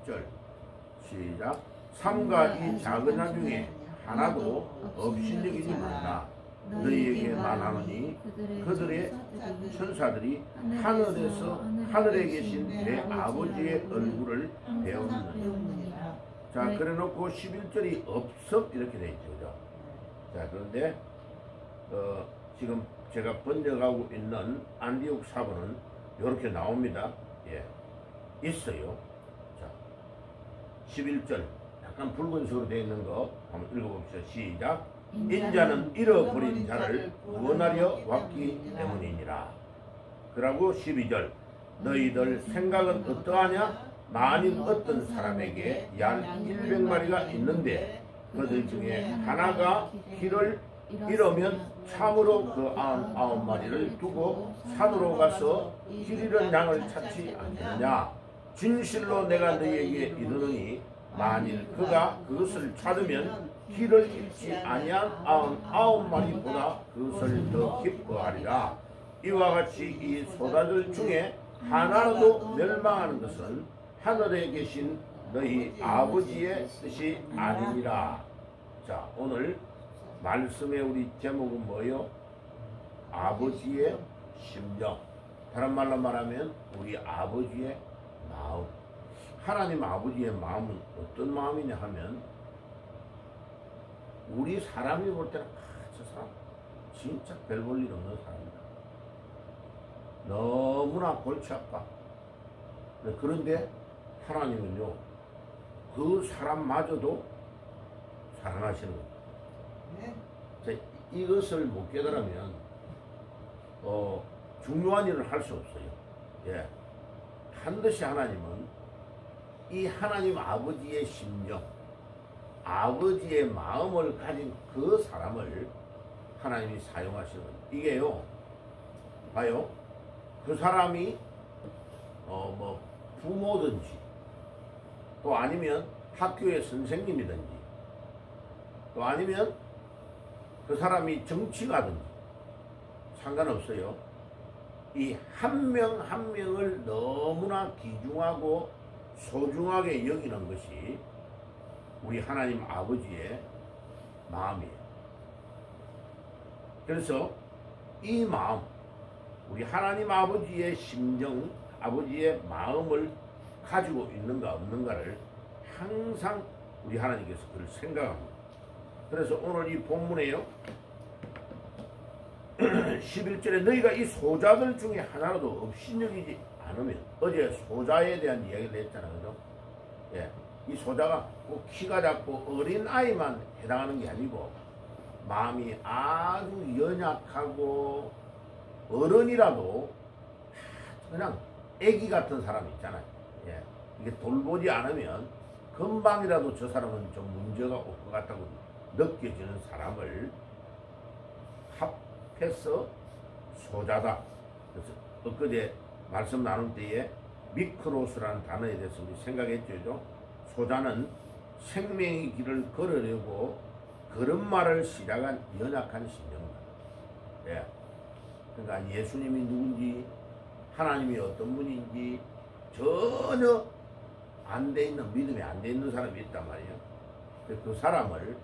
11절 시작. 삼가 이 작은 자 중에 하나도 업신여기지 말라. 너희에게 말하노니 그들의 천사들이 하늘에 계신 내 아버지의 얼굴을 배우느니라. 자, 그래놓고 11절이 없어 이렇게 돼 있죠. 자, 그런데 지금 제가 번역하고 있는 안디옥 사본은 이렇게 나옵니다. 예, 있어요. 자, 11절 약간 붉은색으로 되어 있는 거 한번 읽어봅시다. 시작. 인자는 잃어버린 자를 구원하려 왔기 때문이니라. 그러고 12절 너희들 생각은 어떠하냐? 만일 어떤 사람에게 양 100마리가 있는데 그들 중에 하나가 길을 잃으면 참으로 그 99마리를 두고 산으로 가서 길 잃은 양을 찾지 않겠느냐? 진실로 내가 너희에게 이르노니 만일 그가 그것을 찾으면 길을 잃지 아니한 99마리보다 그것을 더 기뻐하리라. 이와 같이 이 소다들 중에 하나라도 멸망하는 것은 하늘에 계신 너희 아버지의 뜻이 아니니라. 자, 오늘 말씀의 우리 제목은 뭐요? 아버지의 심정. 다른 말로 말하면 우리 아버지의 마음. 하나님 아버지의 마음은 어떤 마음이냐 하면 우리 사람이 볼 때는 저 사람 진짜 별 볼 일 없는 사람이다. 너무나 골치 아파. 그런데 하나님은요, 그 사람마저도 사랑하시는 겁니다. 네? 이것을 못 깨달으면 중요한 일을 할 수 없어요. 예. 반드시 하나님은 이 하나님 아버지의 심정, 아버지의 마음을 가진 그 사람을 하나님이 사용하시는 겁니다. 이게요, 봐요. 그 사람이 부모든지 또 아니면 학교의 선생님이든지 또 아니면 그 사람이 정치가든지 상관없어요. 이 한 명 한 명을 너무나 귀중하고 소중하게 여기는 것이 우리 하나님 아버지의 마음이에요. 그래서 이 마음, 우리 하나님 아버지의 심정, 아버지의 마음을 가지고 있는가 없는가를 항상 우리 하나님께서 그걸 생각합니다. 그래서 오늘 이 본문에요 11절에 너희가 이 소자들 중에 하나라도 업신여기지 않으면, 어제 소자에 대한 이야기를 했잖아요. 그죠? 예, 이 소자가 꼭 키가 작고 어린 아이만 해당하는 게 아니고 마음이 아주 연약하고 어른이라도 그냥 애기 같은 사람 있잖아요. 예, 이게 돌보지 않으면 금방이라도 저 사람은 좀 문제가 올 것 같다고 느껴지는 사람을 합해서 소자다. 그래서 엊그제 말씀 나눌 때에 미크로스라는 단어에 대해서 우리 생각했죠. 소자는 생명의 길을 걸으려고 걸음마를 시작한 연약한 심령입니다. 예. 그러니까 예수님이 누군지, 하나님이 어떤 분인지 전혀 안 돼 있는, 믿음이 안 돼 있는 사람이 있단 말이에요. 그 사람을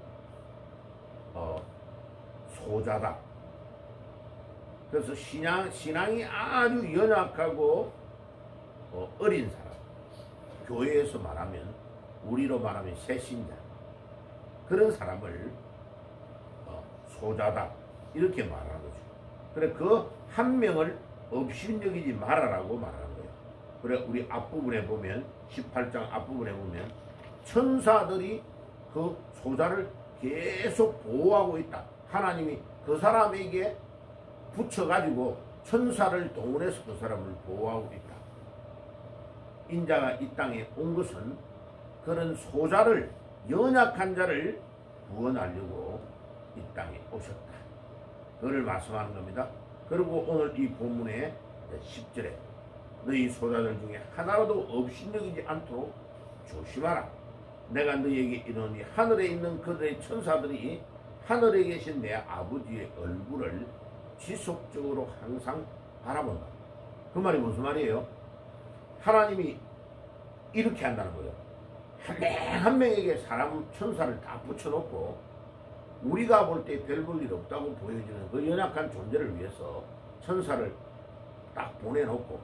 소자다. 그래서 신앙이 아주 연약하고 어린 사람, 교회에서 말하면, 우리로 말하면 새신자, 그런 사람을 소자다 이렇게 말하는 거죠. 그래, 그 한 명을 업신여기지 말아라고 말하는 거예요. 그래, 우리 앞부분에 보면, 18장 앞부분에 보면 천사들이 그 소자를 계속 보호하고 있다. 하나님이 그 사람에게 붙여가지고 천사를 동원해서 그 사람을 보호하고 있다. 인자가 이 땅에 온 것은 그런 소자를, 연약한 자를 구원하려고 이 땅에 오셨다. 그걸 말씀하는 겁니다. 그리고 오늘 이 본문의 10절에 너희 소자들 중에 하나라도 업신여기지 않도록 조심하라. 내가 너희에게 이르노니 하늘에 있는 그들의 천사들이 하늘에 계신 내 아버지의 얼굴을 지속적으로 항상 바라본다. 그 말이 무슨 말이에요? 하나님이 이렇게 한다는 거예요. 한 명 한 명에게 사람 천사를 다 붙여놓고 우리가 볼 때 별 볼 일 없다고 보여지는 그 연약한 존재를 위해서 천사를 딱 보내놓고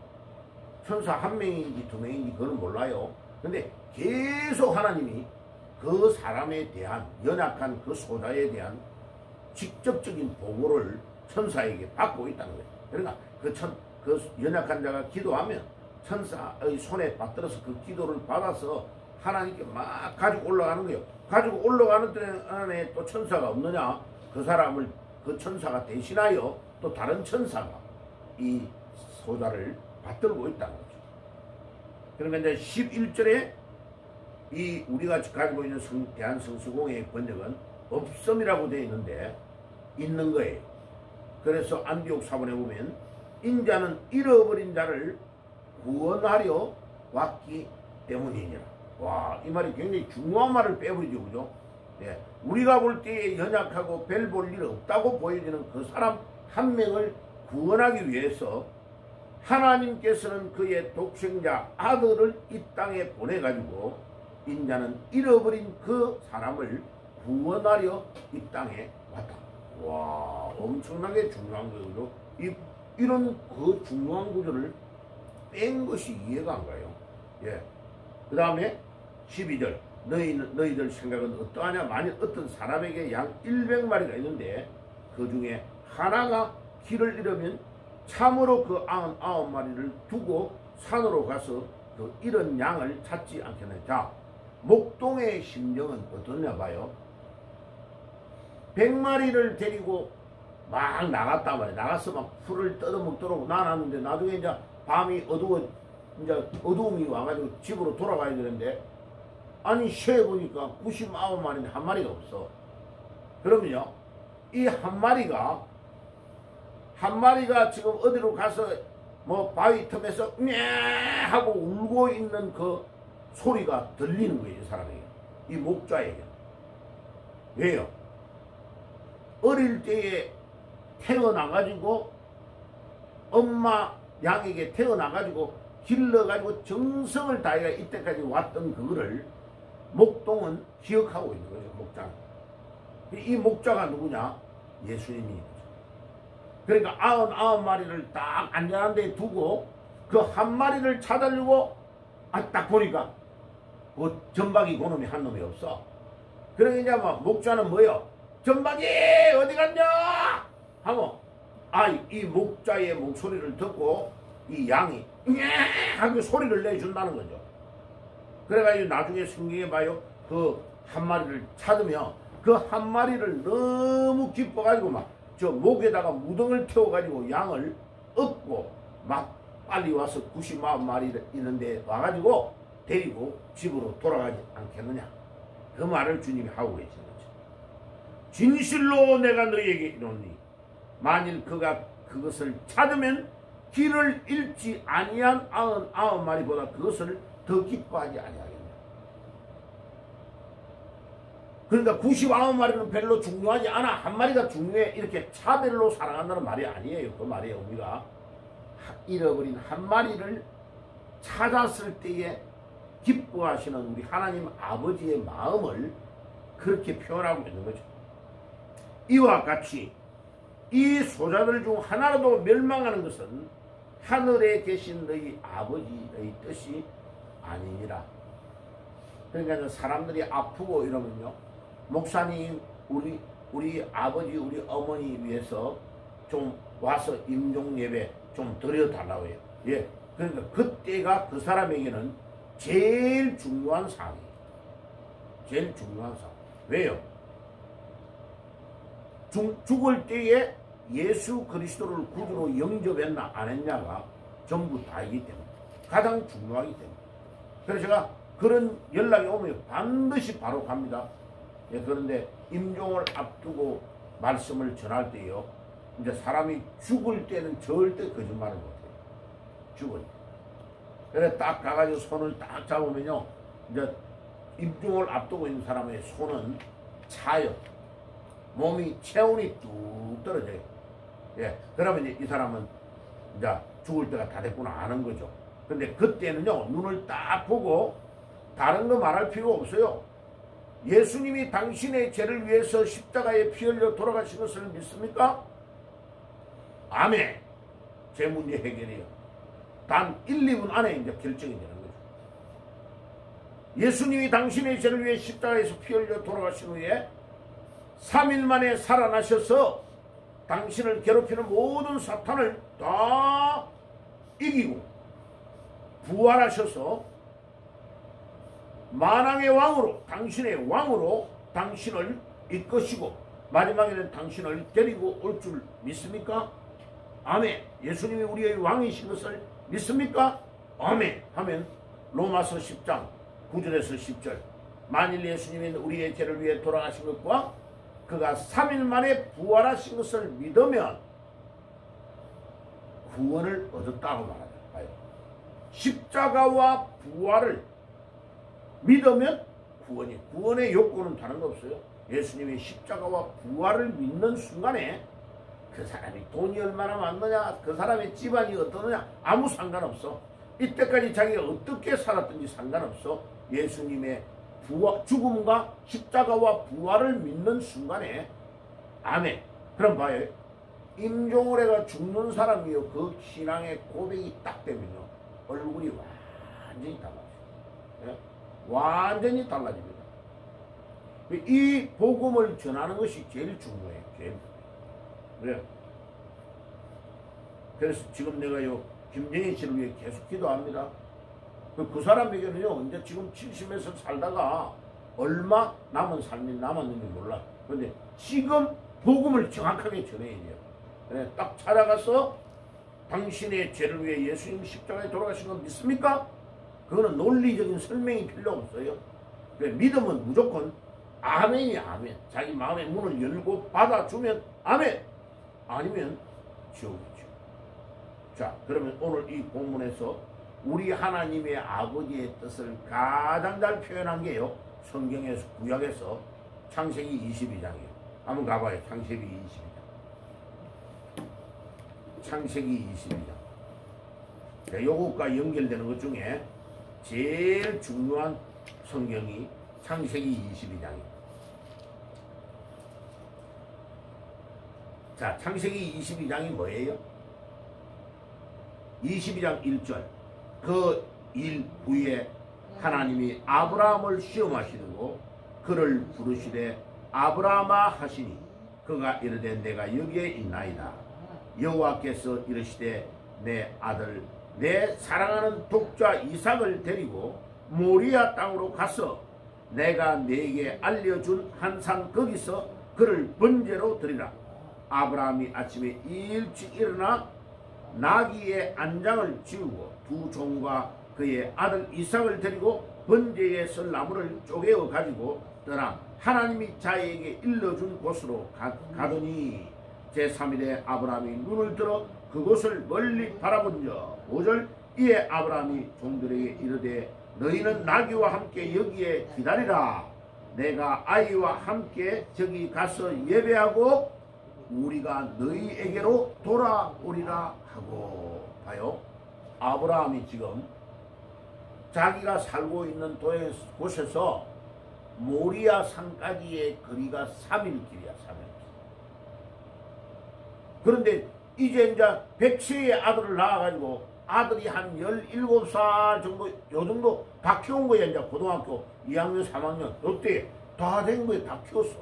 천사 한 명인지 두 명인지 그건 몰라요. 근데 계속 하나님이 그 사람에 대한 연약한 그 소자에 대한 직접적인 보고를 천사에게 받고 있다는 거예요. 그러니까 그 연약한 자가 기도하면 천사의 손에 받들어서 그 기도를 받아서 하나님께 막 가지고 올라가는 거예요. 가지고 올라가는 동안에 또 천사가 없느냐? 그 사람을 그 천사가 대신하여 또 다른 천사가 이 소자를 받들고 있다는 거죠. 그러니까 이제 11절에 이 우리가 가지고 있는 대한성수공회의 번역은 없음이라고 되어 있는데 있는 거예요. 그래서 안디옥 사본에 보면 인자는 잃어버린 자를 구원하려 왔기 때문이니라. 와, 이 말이 굉장히 중요한 말을 빼버리죠, 그죠? 예, 우리가 볼 때에 연약하고 별 볼 일 없다고 보여지는 그 사람 한 명을 구원하기 위해서 하나님께서는 그의 독생자 아들을 이 땅에 보내가지고 인자는 잃어버린 그 사람을 구원하려 이 땅에 왔다. 와, 엄청나게 중요한 거죠. 이런 그 중요한 구조를 뺀 것이 이해가 안 가요. 예. 그 다음에 12절. 너희들 생각은 어떠하냐? 만일 어떤 사람에게 양 100마리가 있는데 그 중에 하나가 길을 잃으면 참으로 그 99마리를 두고 산으로 가서 그 잃은 양을 찾지 않겠느냐. 자, 목동의 심정은 어떠냐 봐요. 100마리를 데리고 막 나갔단 말이야. 나가서 막 풀을 뜯어먹도록 나눴는데 나중에 이제 밤이 어두움이 와가지고 집으로 돌아가야 되는데 아니 세어보니까 99마리인데 한 마리가 없어. 그러면요 이 한 마리가 지금 어디로 가서 뭐 바위 틈에서 하고 울고 있는 그 소리가 들리는 거예요. 이 사람에게, 이 목자에게. 왜요? 어릴 때에 태어나가지고 엄마 양에게 태어나가지고 길러가지고 정성을 다해가 이때까지 왔던 그거를 목동은 기억하고 있는 거죠. 목자는. 이 목자가 누구냐? 예수님이. 그러니까 99마리를 딱 안전한 데 두고 그 한 마리를 찾으려고 딱 보니까 그 전박이 그놈이 한 놈이 없어. 그러니까 이제 막 목자는 뭐요? 전박이 어디 갔냐? 하고 이 목자의 목소리를 듣고 이 양이 하고 소리를 내준다는 거죠. 그래가지고 나중에 성경에 봐요. 그 한 마리를 찾으면 그 한 마리를 너무 기뻐가지고 막 저 목에다가 무등을 태워가지고 양을 업고 막 빨리 와서 99마리 있는데 와가지고 데리고 집으로 돌아가지 않겠느냐. 그 말을 주님이 하고 계시는 거죠. 진실로 내가 너희에게 이르노니 만일 그가 그것을 찾으면 길을 잃지 아니한 99마리보다 그것을 더 기뻐하지 아니하겠냐. 그러니까 99마리는 별로 중요하지 않아. 한 마리가 중요해. 이렇게 차별로 사랑한다는 말이 아니에요. 그 말의 의미가 잃어버린 한 마리를 찾았을 때에 기뻐하시는 우리 하나님 아버지의 마음을 그렇게 표현하고 있는 거죠. 이와 같이 이 소자들 중 하나라도 멸망하는 것은 하늘에 계신 너희 아버지의 뜻이 아니니라. 그러니까 사람들이 아프고 이러면요, 목사님 우리 아버지 우리 어머니 위해서 좀 와서 임종 예배 좀 드려달라고 해요. 예, 그러니까 그때가 그 사람에게는 제일 중요한 상황이에요. 제일 중요한 상황. 왜요? 죽을 때에 예수 그리스도를 구주로 영접했나 안 했냐가 전부 다이기 때문에, 가장 중요하기 때문에. 그래서 제가 그런 연락이 오면 반드시 바로 갑니다. 예, 그런데 임종을 앞두고 말씀을 전할 때요, 이제 사람이 죽을 때는 절대 거짓말을 못해요. 죽을 때. 그래 딱 가가지고 손을 딱 잡으면요, 이제 임종을 앞두고 있는 사람의 손은 차요. 몸이 체온이 뚝 떨어져요. 예, 그러면 이제 이 사람은 이제 죽을 때가 다 됐구나 아는 거죠. 근데 그때는요, 눈을 딱 보고 다른 거 말할 필요 없어요. 예수님이 당신의 죄를 위해서 십자가에 피 흘려 돌아가신 것을 믿습니까? 아멘. 제 문제 해결이에요. 단 1, 2분 안에 이제 결정이 되는 거죠. 예수님이 당신의 죄를 위해 십자가에서 피 흘려 돌아가신 후에 3일 만에 살아나셔서 당신을 괴롭히는 모든 사탄을 다 이기고 부활하셔서 만왕의 왕으로, 당신의 왕으로 당신을 이끄시고 마지막에는 당신을 데리고 올 줄 믿습니까? 아멘. 예수님이 우리의 왕이신 것을 믿습니까? 아멘. 하면 로마서 10장 9절에서 10절, 만일 예수님이 우리의 죄를 위해 돌아가신 것과 그가 3일 만에 부활하신 것을 믿으면 구원을 얻었다고 말합니다. 십자가와 부활을 믿으면 구원의 요건은 다른 거 없어요. 예수님의 십자가와 부활을 믿는 순간에 그 사람이 돈이 얼마나 많느냐, 그 사람의 집안이 어떠느냐 아무 상관없어. 이때까지 자기가 어떻게 살았든지 상관없어. 예수님의 죽음과 십자가와 부활을 믿는 순간에 아멘. 그럼 봐요. 임종호래가 죽는 사람이요, 그 신앙의 고백이 딱 되면요 얼굴이 완전히 달라져요. 예? 완전히 달라집니다. 이 복음을 전하는 것이 제일 중요해요. 제일. 그래요. 그래서 지금 내가요 김정희 씨를 위해 계속 기도합니다. 그 사람에게는요 이제 지금 70에서 살다가 얼마 남은 삶이 남았는지 몰라. 그런데 지금 복음을 정확하게 전해야 돼요. 그래, 딱 찾아가서 당신의 죄를 위해 예수님 십자가에 돌아가신 건 믿습니까? 그거는 논리적인 설명이 필요 없어요. 그래, 믿으면 무조건 아멘이 아멘. 자기 마음의 문을 열고 받아주면 아멘. 아니면 지옥이죠. 자, 그러면 오늘 이 본문에서 우리 하나님의 아버지의 뜻을 가장 잘 표현한 게요, 성경에서, 구약에서 창세기 22장이에요. 한번 가봐요. 창세기 22장. 창세기 22장. 자, 요것과 연결되는 것 중에 제일 중요한 성경이 창세기 22장이에요. 자, 창세기 22장이 뭐예요? 22장 1절. 그 일 후에 하나님이 아브라함을 시험하시고 그를 부르시되 아브라함아 하시니 그가 이르되 내가 여기에 있나이다. 여호와께서 이르시되 내 아들 내 사랑하는 독자 이삭을 데리고 모리아 땅으로 가서 내가 네게 알려준 한 산 거기서 그를 번제로 드리라. 아브라함이 아침에 일찍 일어나 나귀의 안장을 지우고 두 종과 그의 아들 이삭을 데리고 번제에 쓸 나무를 쪼개어 가지고 떠나 하나님이 자기에게 일러준 곳으로 가더니 제3일에 아브라함이 눈을 들어 그곳을 멀리 바라본즉 5절 이에 아브라함이 종들에게 이르되 너희는 나귀와 함께 여기에 기다리라. 내가 아이와 함께 저기 가서 예배하고 우리가 너희에게로 돌아오리라 하고. 봐요. 아브라함이 지금 자기가 살고 있는 곳에서 모리아 산까지의 거리가 3일 길이야. 3일 길. 그런데 이제 백세의 아들을 낳아가지고 아들이 한 17살 정도, 요 정도 다 키운 거야. 이제 고등학교 2학년, 3학년. 요때 다 된 거야. 다 키웠어.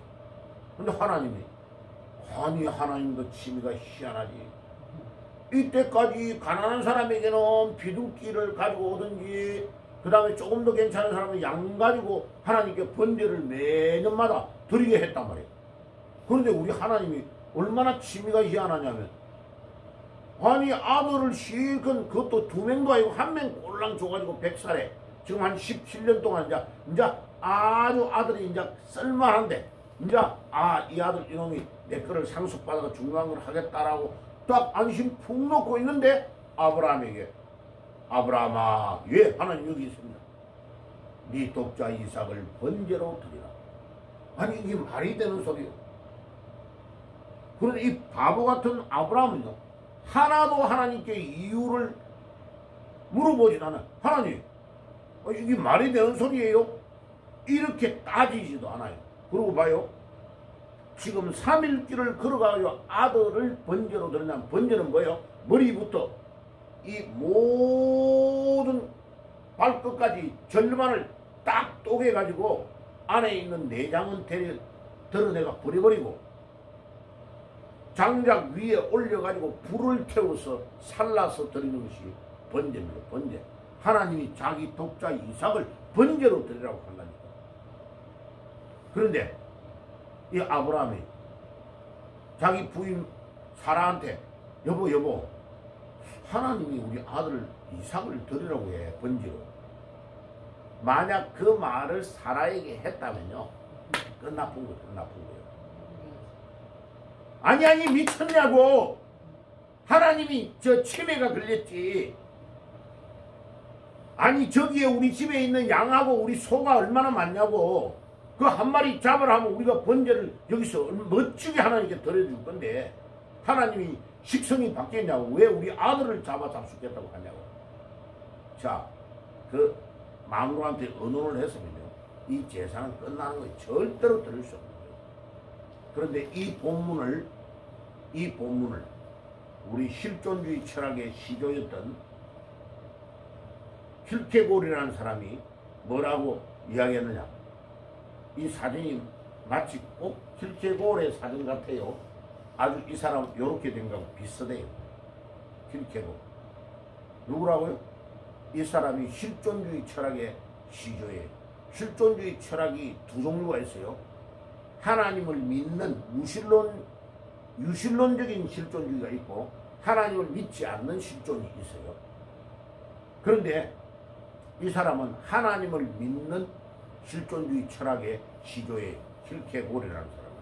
근데 하나님도 취미가 희한하지. 이때까지 가난한 사람에게는 비둘기를 가지고 오든지, 그 다음에 조금 더 괜찮은 사람은 양 가지고 하나님께 번제를 매년마다 드리게 했단 말이에요. 그런데 우리 하나님이 얼마나 취미가 희한하냐면, 아니 아들을 실컷, 그것도 2명도 아니고 1명 꼴랑 줘가지고 100살에 지금 한 17년 동안 이제 아주 아들이 이제 쓸만한데, 이제 이 아들 이놈이 내 거를 상속받아서 중요한 걸 하겠다라고 딱 안심 푹 놓고 있는데 아브라함에게 아브라함아, 예, 하나님 여기 있습니다. 네 독자 이삭을 번제로 드리라. 아니 이게 말이 되는 소리요. 그런데 이 바보 같은 아브라함은요, 하나도 하나님께 이유를 물어보진 않아. 하나님, 이게 말이 되는 소리예요? 이렇게 따지지도 않아요. 그러고 봐요. 지금 3일길을 걸어가요. 아들을 번제로 드린다면 번제는 뭐예요? 머리부터 이 모든 발끝까지 절반을 딱 쪼개가지고 안에 있는 내장은 드러내가 버려버리고 장작 위에 올려가지고 불을 태워서 살라서 드리는 것이 번제입니다. 번제. 하나님이 자기 독자 이삭을 번제로 드리라고 한다니까. 그런데 이 아브라함이 자기 부인 사라한테 여보 하나님이 우리 아들 이삭을 드리라고 해 번제로. 만약 그 말을 사라에게 했다면요 끝나쁜 거예요. 아니 미쳤냐고. 하나님이 저 치매가 걸렸지. 아니 저기에 우리 집에 있는 양하고 우리 소가 얼마나 많냐고. 그 한 마리 잡으라 하면 우리가 번제를 여기서 멋지게 하나님께 드려줄 건데 하나님이 식성이 바뀌었냐고. 왜 우리 아들을 잡수겠다고 하냐고. 자, 그 망로한테 의논을 했으면요 이 제사는 끝나는 거예요. 절대로 드릴 수 없는 거예요. 그런데 이 본문을 우리 실존주의 철학의 시조였던 킬케골이라는 사람이 뭐라고 이야기했느냐. 이 사진이 마치 꼭 킬케골의 사진 같아요. 아주 이 사람 요렇게 된 거하고 비슷해요. 킬케골. 누구라고요? 이 사람이 실존주의 철학의 시조예요. 실존주의 철학이 두 종류가 있어요. 하나님을 믿는 유실론적인 실존주의가 있고 하나님을 믿지 않는 실존이 있어요. 그런데 이 사람은 하나님을 믿는 실존주의 철학의 시조의 킬케골이라는 사람은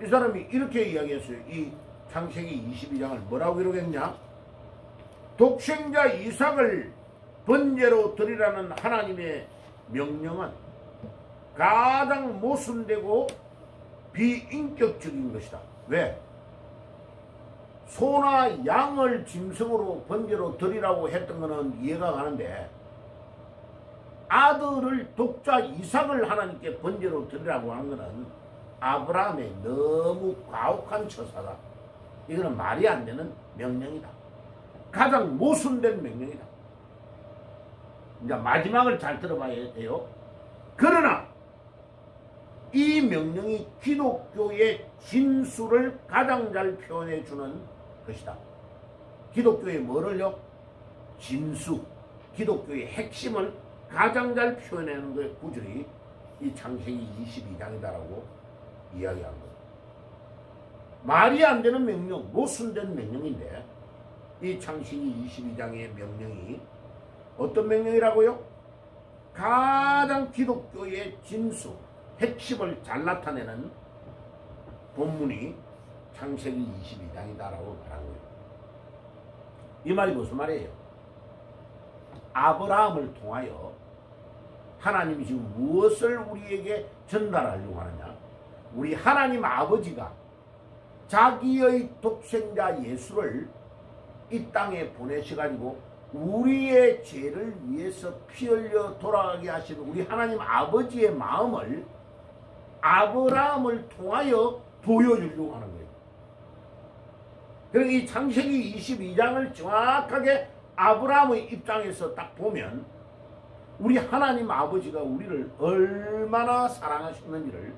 이 사람이 이렇게 이야기했어요. 이 창세기 22장을 뭐라고 기록했냐. 독생자 이삭을 번제로 드리라는 하나님의 명령은 가장 모순되고 비인격적인 것이다. 왜? 소나 양을 짐승으로 번제로 드리라고 했던 것은 이해가 가는데 아들을 독자 이삭을 하나님께 번제로 드리라고 하는 것은 아브라함의 너무 가혹한 처사다. 이거는 말이 안 되는 명령이다. 가장 모순된 명령이다. 이제 마지막을 잘 들어봐야 돼요. 그러나 이 명령이 기독교의 진수를 가장 잘 표현해 주는 것이다. 기독교의 뭐를요? 진수, 기독교의 핵심을 가장 잘 표현하는 그 구절이 이 창세기 22장이다라고 이야기하는 거예요. 말이 안 되는 명령, 모순된 명령인데 이 창세기 22장의 명령이 어떤 명령이라고요? 가장 기독교의 진수, 핵심을 잘 나타내는 본문이 창세기 22장이다라고 말한 거예요. 이 말이 무슨 말이에요? 아브라함을 통하여 하나님이 지금 무엇을 우리에게 전달하려고 하느냐? 우리 하나님 아버지가 자기의 독생자 예수를 이 땅에 보내셔가지고 우리의 죄를 위해서 피 흘려 돌아가게 하신 우리 하나님 아버지의 마음을 아브라함을 통하여 보여주려고 하는 거예요. 그러니까 이 창세기 22장을 정확하게 아브라함의 입장에서 딱 보면 우리 하나님 아버지가 우리를 얼마나 사랑하셨는지를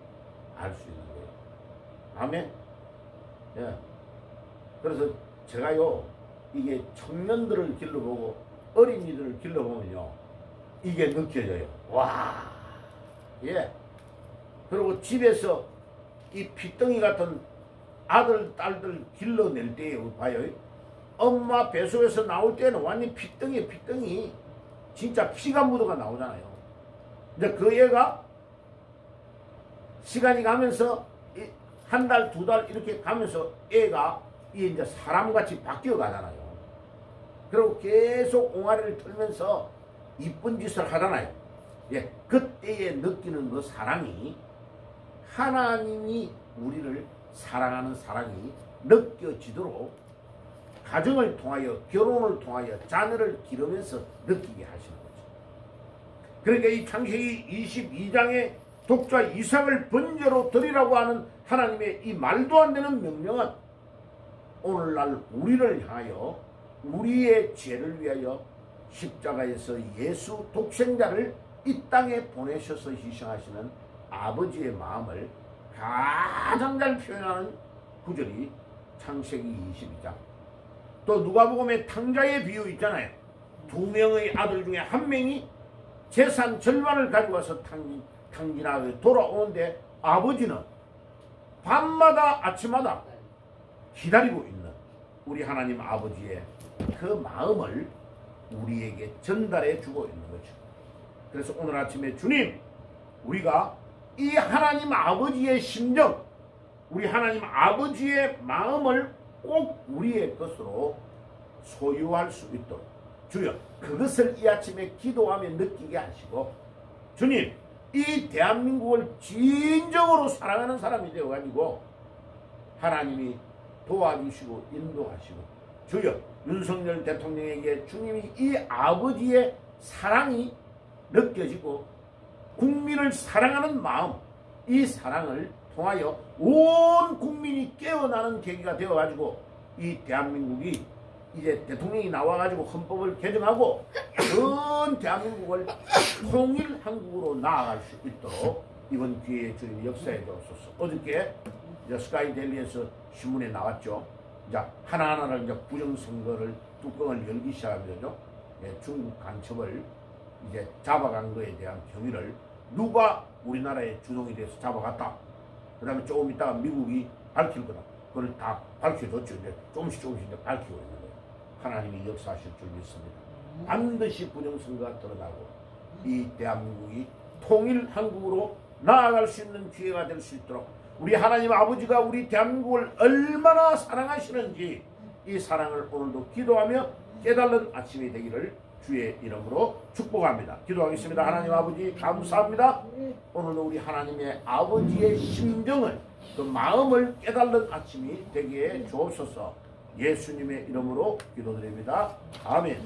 알 수 있는 거예요. 아멘. 예. 그래서 제가요 이게 청년들을 길러보고 어린이들을 길러보면요 이게 느껴져요. 와. 예. 그리고 집에서 이 피덩이 같은 아들, 딸들 길러낼 때 봐요. 엄마 뱃속에서 나올 때는 완전 피덩이. 진짜 피가 묻어가 나오잖아요. 이제 그 애가 시간이 가면서 한 달, 두 달 이렇게 가면서 애가 이제 사람같이 바뀌어 가잖아요. 그리고 계속 옹알이를 틀면서 이쁜 짓을 하잖아요. 예, 그때에 느끼는 그 사랑이 하나님이 우리를 사랑하는 사랑이 느껴지도록 가정을 통하여 결혼을 통하여 자녀를 기르면서 느끼게 하시는 거죠. 그러니까 이 창세기 22장의 독자 이삭을 번제로 드리라고 하는 하나님의 이 말도 안 되는 명령은 오늘날 우리를 향하여 우리의 죄를 위하여 십자가에서 예수 독생자를 이 땅에 보내셔서 희생하시는 아버지의 마음을 가장 잘 표현하는 구절이 창세기 22장. 또 누가복음의 탕자의 비유 있잖아요. 두 명의 아들 중에 한 명이 재산 절반을 가지고 와서 탕진하게 돌아오는데 아버지는 밤마다 아침마다 기다리고 있는 우리 하나님 아버지의 그 마음을 우리에게 전달해 주고 있는 거죠. 그래서 오늘 아침에 주님, 우리가 이 하나님 아버지의 심정, 우리 하나님 아버지의 마음을 꼭 우리의 것으로 소유할 수 있도록 주여 그것을 이 아침에 기도하며 느끼게 하시고, 주님 이 대한민국을 진정으로 사랑하는 사람이 되어가지고 하나님이 도와주시고 인도하시고, 주여 윤석열 대통령에게 주님이 이 아버지의 사랑이 느껴지고 국민을 사랑하는 마음, 이 사랑을 통하여 온 국민이 깨어나는 계기가 되어가지고 이 대한민국이 이제 대통령이 나와가지고 헌법을 개정하고 전 대한민국을 통일 한국으로 나아갈 수 있도록 이번 기회에 주님 역사해 주옵소서. 어저께 스카이데일리에서 신문에 나왔죠. 이제 하나하나를 이제 부정선거를 뚜껑을 열기 시작하면서 중국 간첩을 이제 잡아간 거에 대한 경위를 누가 우리나라의 주동이 돼서 잡아갔다. 그 다음에 조금 있다가 미국이 밝힐 거다. 그걸 다 밝혀줬죠. 이제 조금씩 이제 밝히고 있는 거예요. 하나님이 역사하실 줄 믿습니다. 반드시 부정선거가 드러나고 이 대한민국이 통일 한국으로 나아갈 수 있는 기회가 될 수 있도록 우리 하나님 아버지가 우리 대한민국을 얼마나 사랑하시는지 이 사랑을 오늘도 기도하며 깨달은 아침이 되기를 주의 이름으로 축복합니다. 기도하겠습니다. 하나님 아버지 감사합니다. 오늘도 우리 하나님의 아버지의 심정을, 그 마음을 깨달은 아침이 되게 주옵소서. 예수님의 이름으로 기도드립니다. 아멘.